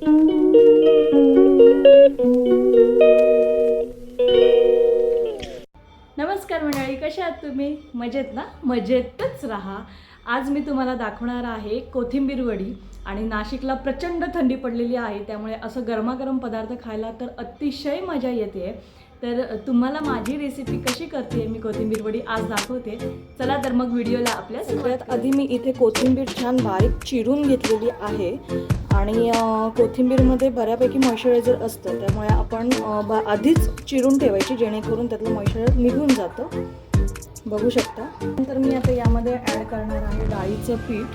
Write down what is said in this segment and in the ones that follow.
नमस्कार मंडळी, कशा आहात तुम्ही? मजेत ना? मजेतच राहा. आज मी तुम्हाला दाखवणार आहे कोथिंबीर वडी. आणि नाशिकला प्रचंड थंडी पडलेली आहे, त्यामुळे असं गरमागरम पदार्थ खायला तर अतिशय मजा येते. तर तुम्हाला माझी रेसिपी कशी करते मी कोथिंबीर वडी आज दाखवते. चला तर मग व्हिडिओला आपल्या सगळ्यात आधी मी इथे कोथिंबीर छान बारीक चिरून घेतलेली आहे. आणि कोथिंबीरमध्ये बऱ्यापैकी मॉइश्चरायझर असतं, त्यामुळे आपण आधीच चिरून ठेवायची जेणेकरून त्यातलं मॉइश्चरायझर निघून जातं. बघू शकता. नंतर मी आता यामध्ये ॲड करणार आहे डाळीचं पीठ.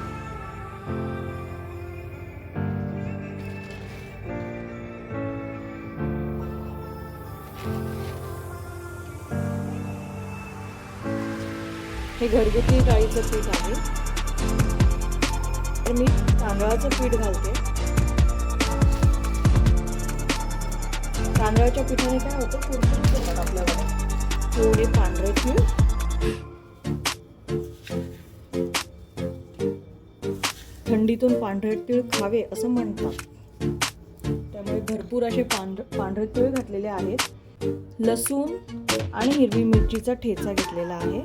हे घरगुती डाळीचं पीठ आहे. तर मी तांदळाचं पीठ घालते. तांदळाच्या पिठाने काय होतं, कुरकुरीत होतात आपल्याला. थोडे पांढरे तीळ, थंडीतून पांढरे तीळ खावे असं म्हणतात, त्यामुळे भरपूर असे पांढरे तीळ घातलेले आहेत. लसूण आणि हिरवी मिरचीचा ठेचा घेतलेला आहे.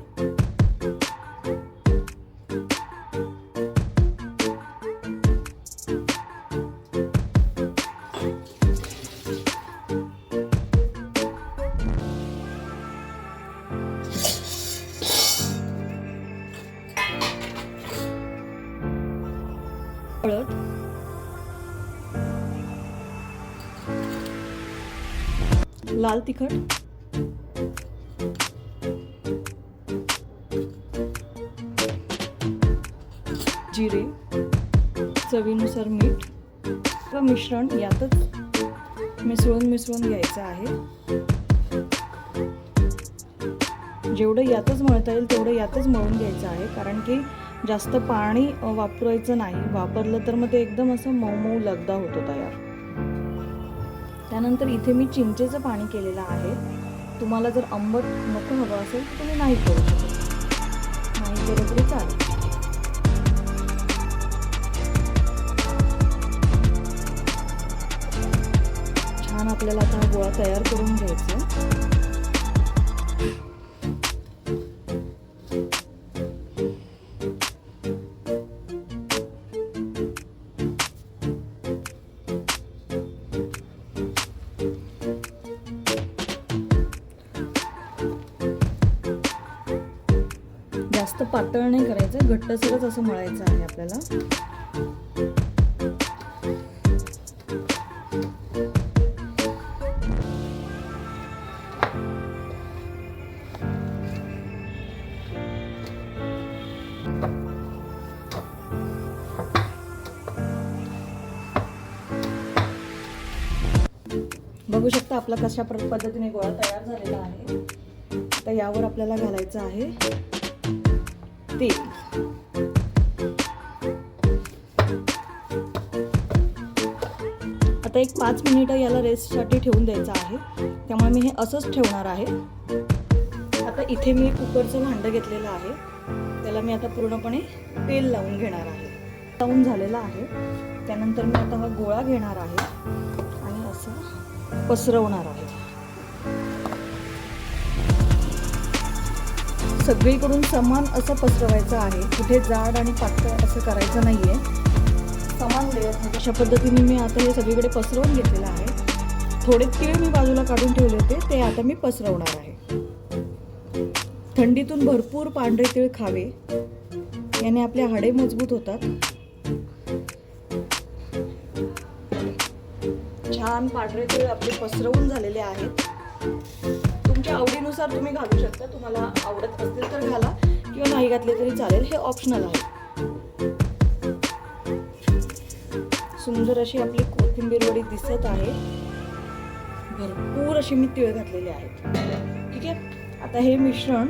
हळद, लाल तिखट, जिरे, चवीनुसार मीठ व मिश्रण यातच मिसळून घ्यायचं आहे. जेवढं यातच मळता येईल तेवढं यातच मळून घ्यायचं आहे, कारण की जास्त पाणी वापरायचं नाही. वापरलं तर मग ते एकदम असं मऊ मऊ लगदा होतो तयार. त्यानंतर इथे मी चिंचेचं पाणी केलेलं आहे. तुम्हाला जर आंबट नको हवं असेल तर तुम्ही नाही करू शकत, नाही केलं तरी चालेल. छान आपल्याला आता हा गोळा तयार करून घ्यायचा. जास्त पातळ नाही करायचं, घट्टसरच असं मळायचं आहे आपल्याला. बघू शकता आपला कशा पद्धतीने गोळा तयार झालेला आहे. आता यावर आपल्याला घालायचं आहे तेल. आता एक 5 मिनिटं याला रेस्टसाठी ठेवून द्यायचं आहे, त्यामुळे मी हे असंच ठेवणार आहे. आता इथे मी कुकरचं भांडं घेतलेलं आहे, त्याला मी आता पूर्णपणे तेल लावून घेणार आहे. लावून झालेला आहे. त्यानंतर मी आता हा गोळा घेणार आहे आणि असं पसरवणार आहे. सगळीकडून समान असं पसरवायचं आहे, कुठे जाड आणि पातळ असं करायचं नाही आहे. समान लेअर. अशा पद्धतीने मी आता हे सगळीकडे पसरवून घेतलेलं आहे. थोडे तीळ मी बाजूला काढून ठेवले होते, ते आता मी पसरवणार आहे. थंडीतून भरपूर पांढरे तीळ खावे, याने आपले हाडे मजबूत होतात. छान पांढरे तीळ आपले पसरवून झालेले आहेत. तुमच्या आवडीनुसार तुम्ही घालू शकता. तुम्हाला आवडत असतील तर घाला किंवा नाही घातले तरी चालेल, हे ऑप्शनल आहे. सुंदर अशी आपली कोथिंबीर वडी दिसत आहे. भरपूर अशी मी तीळ घातलेले आहेत. ठीक आहे. आता हे मिश्रण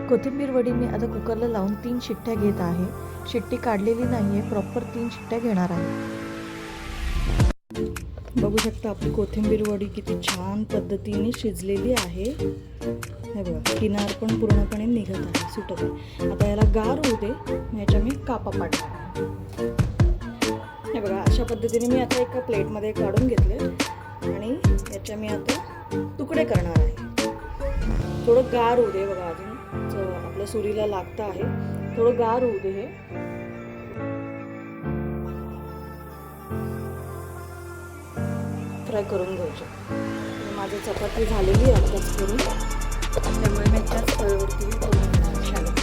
कोथिंबीर वडी मी आता कुकरला लावून 3 शिट्ट्या घेत आहे. शिट्टी काढलेली नाही आहे, प्रॉपर 3 शिट्ट्या घेणार आहे. बघू शकता आपली कोथिंबीर वडी किती छान पद्धतीने शिजलेली आहे. हे बघा, किनार पण पूर्णपणे निघत आहे, सुटत आहे. आता याला गार होऊ दे, ह्याच्या मी कापा पाडणार. हे बघा अशा पद्धतीने मी आता एका प्लेटमध्ये काढून घेतले आणि याच्या मी आता तुकडे करणार आहे. थोडं गार होऊ दे बघा, अजून आपल्या सुरीला लागतं आहे, थोडं गार होऊ दे. हे फ्राय करून घ्यायचे. माझी चपाती झालेली आहे आताच करून, त्यामुळे मी त्याच तव्यावरती करून घेणार.